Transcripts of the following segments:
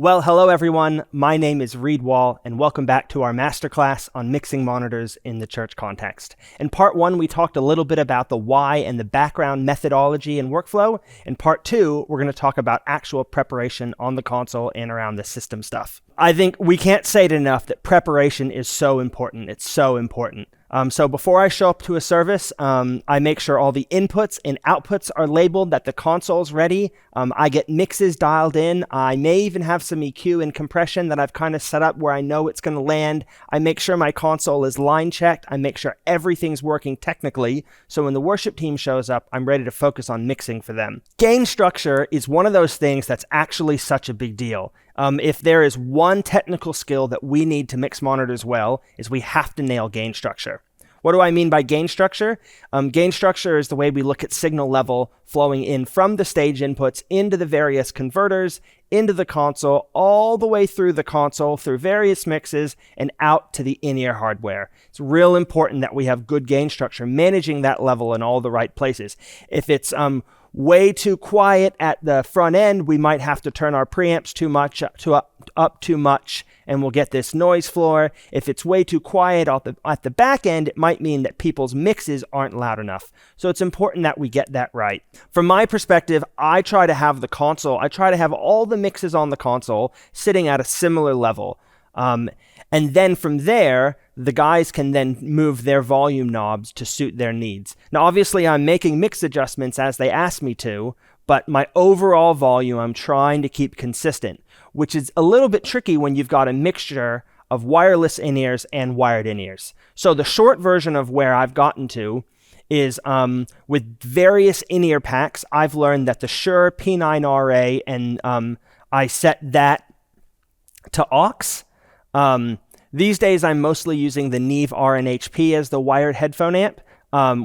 Well, hello everyone. My name is Reid and welcome back to our masterclass on mixing monitors in the church context. In part 1, we talked a little bit about the why and the background methodology and workflow. In part 2, we're going to talk about actual preparation on the console and around the system stuff. I think we can't say it enough that preparation is so important. It's so important. So before I show up to a service, I make sure all the inputs and outputs are labeled, that the console's ready. I get mixes dialed in. I may even have some EQ and compression that I've kind of set up where I know it's going to land. I make sure my console is line checked. I make sure everything's working technically. So when the worship team shows up, I'm ready to focus on mixing for them. Gain structure is one of those things that's actually such a big deal. If there is one technical skill that we need to mix monitors well, is we have to nail gain structure. What do I mean by gain structure? Gain structure is the way we look at signal level flowing in from the stage inputs into the various converters, into the console, all the way through the console, through various mixes, and out to the in-ear hardware. It's real important that we have good gain structure, managing that level in all the right places. If it's way too quiet at the front end, we might have to turn our preamps too much up too much, and we'll get this noise floor. If it's way too quiet at the back end, it might mean that people's mixes aren't loud enough. So it's important that we get that right. From my perspective, I try to have all the mixes on the console sitting at a similar level. And then from there, the guys can then move their volume knobs to suit their needs. Now, obviously, I'm making mix adjustments as they ask me to, but my overall volume, I'm trying to keep consistent, which is a little bit tricky when you've got a mixture of wireless in-ears and wired in-ears. So the short version of where I've gotten to is with various in-ear packs, I've learned that the Shure P9RA, and I set that to aux. These days, I'm mostly using the Neve RNHP as the wired headphone amp,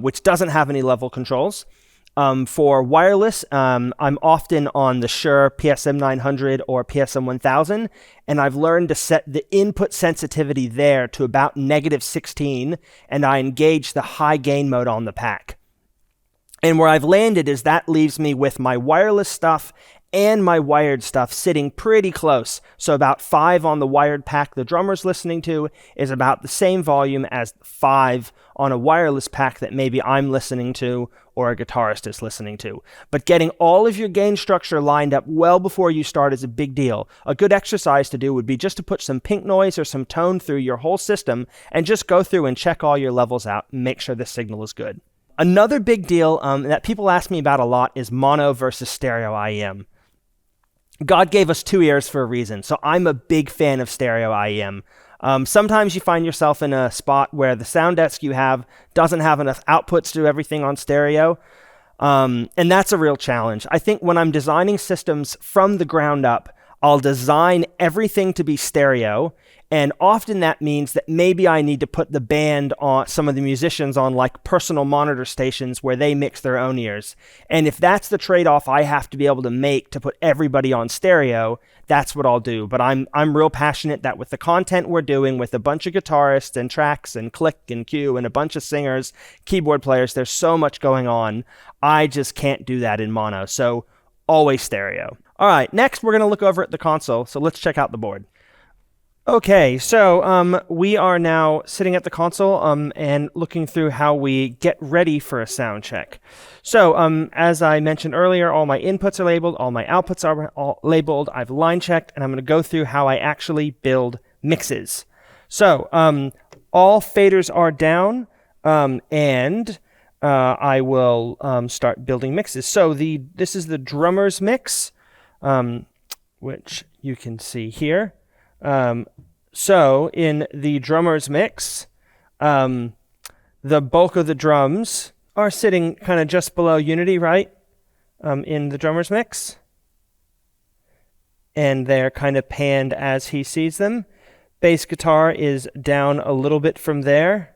which doesn't have any level controls. For wireless, I'm often on the Shure PSM900 or PSM1000, and I've learned to set the input sensitivity there to about -16, and I engage the high gain mode on the pack. And where I've landed is that leaves me with my wireless stuff and my wired stuff sitting pretty close. So about 5 on the wired pack the drummer's listening to is about the same volume as 5 on a wireless pack that maybe I'm listening to or a guitarist is listening to. But getting all of your gain structure lined up well before you start is a big deal. A good exercise to do would be just to put some pink noise or some tone through your whole system and just go through and check all your levels out and make sure the signal is good. Another big deal that people ask me about a lot is mono versus stereo IEM. God gave us 2 ears for a reason, so I'm a big fan of stereo IEM. Sometimes you find yourself in a spot where the sound desk you have doesn't have enough outputs to do everything on stereo, and that's a real challenge. I think when I'm designing systems from the ground up, I'll design everything to be stereo, and often that means that maybe I need to put the band on, some of the musicians on like personal monitor stations where they mix their own ears. And if that's the trade-off I have to be able to make to put everybody on stereo, that's what I'll do. But I'm real passionate that with the content we're doing with a bunch of guitarists and tracks and click and cue and a bunch of singers, keyboard players, there's so much going on. I just can't do that in mono. So always stereo. All right, next we're going to look over at the console. So let's check out the board. Okay, so we are now sitting at the console and looking through how we get ready for a sound check. So as I mentioned earlier, all my inputs are labeled, all my outputs are all labeled, I've line checked, and I'm going to go through how I actually build mixes. So all faders are down, and I will start building mixes. So this is the drummer's mix, which you can see here. So in the drummer's mix, the bulk of the drums are sitting kind of just below unity, right? In the drummer's mix. And they're kind of panned as he sees them. Bass guitar is down a little bit from there.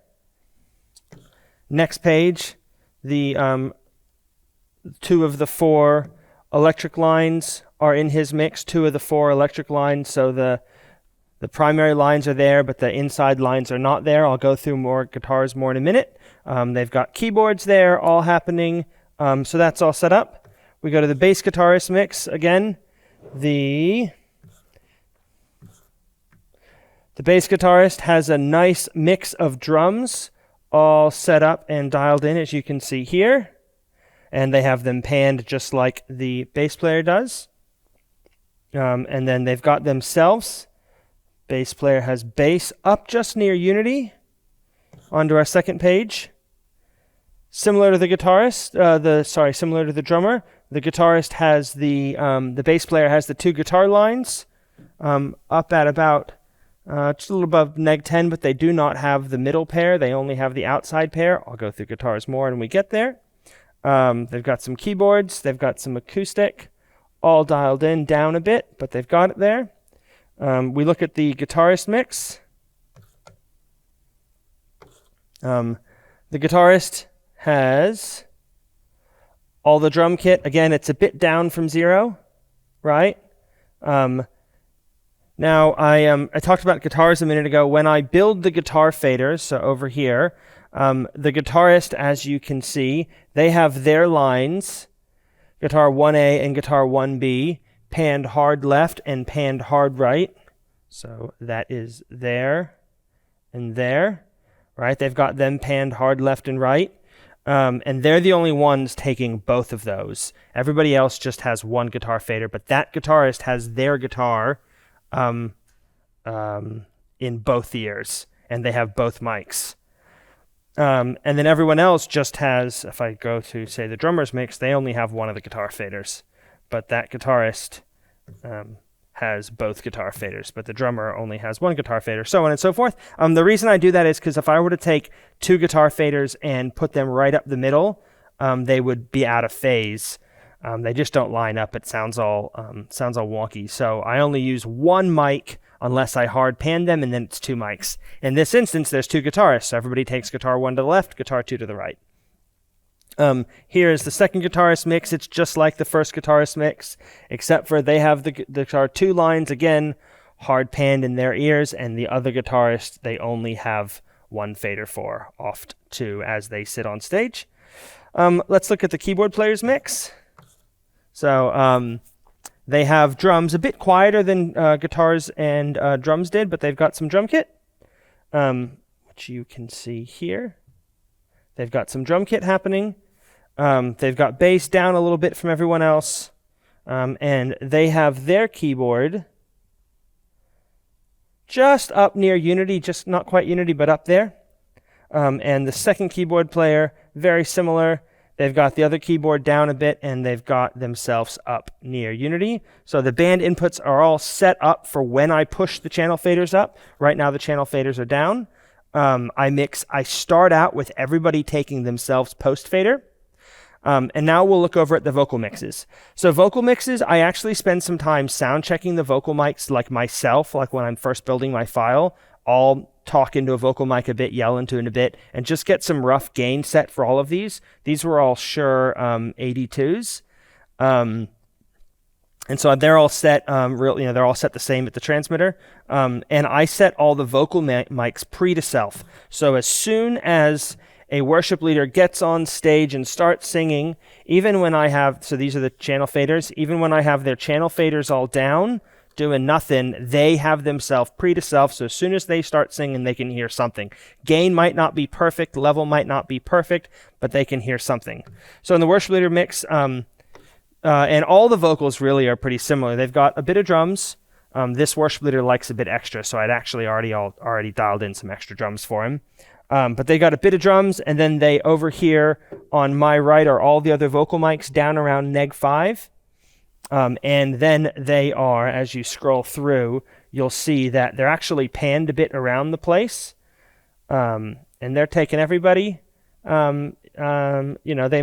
Next page, the 2 of the 4 electric lines are in his mix, 2 of the 4 electric lines, so the primary lines are there, but the inside lines are not there. I'll go through more guitars more in a minute. They've got keyboards there, all happening. So that's all set up. We go to the bass guitarist mix again. The The bass guitarist has a nice mix of drums all set up and dialed in, as you can see here. And they have them panned just like the bass player does. And then they've got themselves. Bass player has bass up just near unity. Onto our second page. Similar to the guitarist, similar to the drummer, the guitarist has the bass player has the two guitar lines up at about just a little above -10, but they do not have the middle pair. They only have the outside pair. I'll go through guitars more when we get there. They've got some keyboards. They've got some acoustic, all dialed in down a bit, but they've got it there. We look at the guitarist mix. The guitarist has all the drum kit. Again, it's a bit down from 0, right? Now, I talked about guitars a minute ago. When I build the guitar faders, so over here, the guitarist, as you can see, they have their lines, guitar 1A and guitar 1B, panned hard left and panned hard right. So that is there and there, right? They've got them panned hard left and right. And they're the only ones taking both of those. Everybody else just has one guitar fader, but that guitarist has their guitar in both ears, and they have both mics. And then everyone else just has, if I go to, say, the drummer's mix, they only have one of the guitar faders. But that guitarist has both guitar faders, but the drummer only has one guitar fader, so on and so forth. The reason I do that is because if I were to take two guitar faders and put them right up the middle, they would be out of phase. They just don't line up. It sounds all wonky. So I only use one mic unless I hard pan them, and then it's two mics. In this instance, there's two guitarists. So everybody takes guitar 1 to the left, guitar 2 to the right. Here is the second guitarist mix. It's just like the first guitarist mix, except for they have the guitar 2 lines, again, hard panned in their ears, and the other guitarist, they only have one fader for, off 2 as they sit on stage. Let's look at the keyboard player's mix. So they have drums a bit quieter than guitars and drums did, but they've got some drum kit, which you can see here. They've got some drum kit happening. They've got bass down a little bit from everyone else, and they have their keyboard just up near unity, just not quite unity, but up there. And the second keyboard player, very similar. They've got the other keyboard down a bit, and they've got themselves up near unity. So the band inputs are all set up for when I push the channel faders up. Right now the channel faders are down. I start out with everybody taking themselves post fader. And now we'll look over at the vocal mixes. So vocal mixes, I actually spend some time sound checking the vocal mics like myself, like when I'm first building my file. I'll talk into a vocal mic a bit, yell into it a bit, and just get some rough gain set for all of these. These were all Shure 82s. And so they're all set, they're all set the same at the transmitter. And I set all the vocal mics pre to self. So as soon as a worship leader gets on stage and starts singing, even when I have, so these are the channel faders, even when I have their channel faders all down, doing nothing, they have themselves pre to self. So as soon as they start singing, they can hear something. Gain might not be perfect, level might not be perfect, but they can hear something. So in the worship leader mix, and all the vocals really are pretty similar. They've got a bit of drums. This worship leader likes a bit extra, so I'd actually already dialed in some extra drums for him. But they got a bit of drums, and then they over here on my right are all the other vocal mics down around -5. And then they are, as you scroll through, you'll see that they're actually panned a bit around the place. And they're taking everybody. They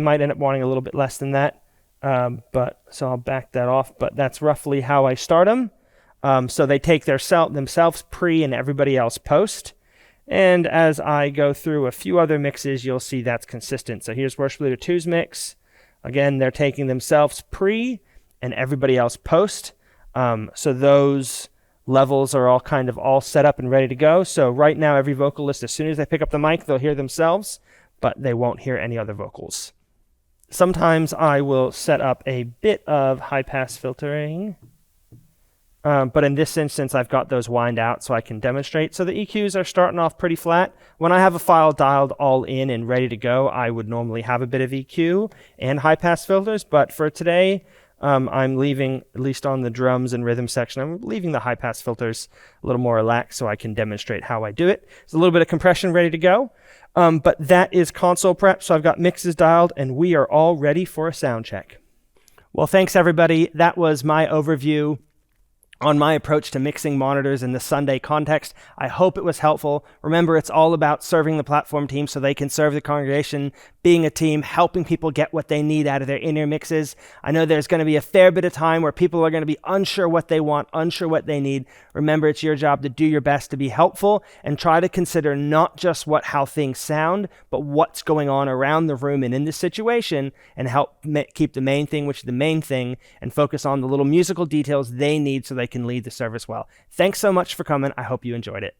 might end up wanting a little bit less than that. But so I'll back that off. But that's roughly how I start them. So they take themselves pre and everybody else post. And as I go through a few other mixes, you'll see that's consistent. So here's Worship Leader 2's mix. Again, they're taking themselves pre and everybody else post. So those levels are all set up and ready to go. So right now, every vocalist, as soon as they pick up the mic, they'll hear themselves, but they won't hear any other vocals. Sometimes I will set up a bit of high-pass filtering But in this instance, I've got those wind out so I can demonstrate. So the EQs are starting off pretty flat. When I have a file dialed all in and ready to go, I would normally have a bit of EQ and high-pass filters. But for today, I'm leaving, at least on the drums and rhythm section, I'm leaving the high-pass filters a little more relaxed so I can demonstrate how I do it. There's a little bit of compression ready to go. But that is console prep. So I've got mixes dialed, and we are all ready for a sound check. Well, thanks, everybody. That was my overview on my approach to mixing monitors in the Sunday context. I hope it was helpful. Remember, it's all about serving the platform team so they can serve the congregation, being a team, helping people get what they need out of their in-ear mixes. I know there's going to be a fair bit of time where people are going to be unsure what they want, unsure what they need. Remember, it's your job to do your best to be helpful and try to consider not just how things sound, but what's going on around the room and in the situation, and help keep the main thing, which is the main thing, and focus on the little musical details they need so they can lead the service well. Thanks so much for coming. I hope you enjoyed it.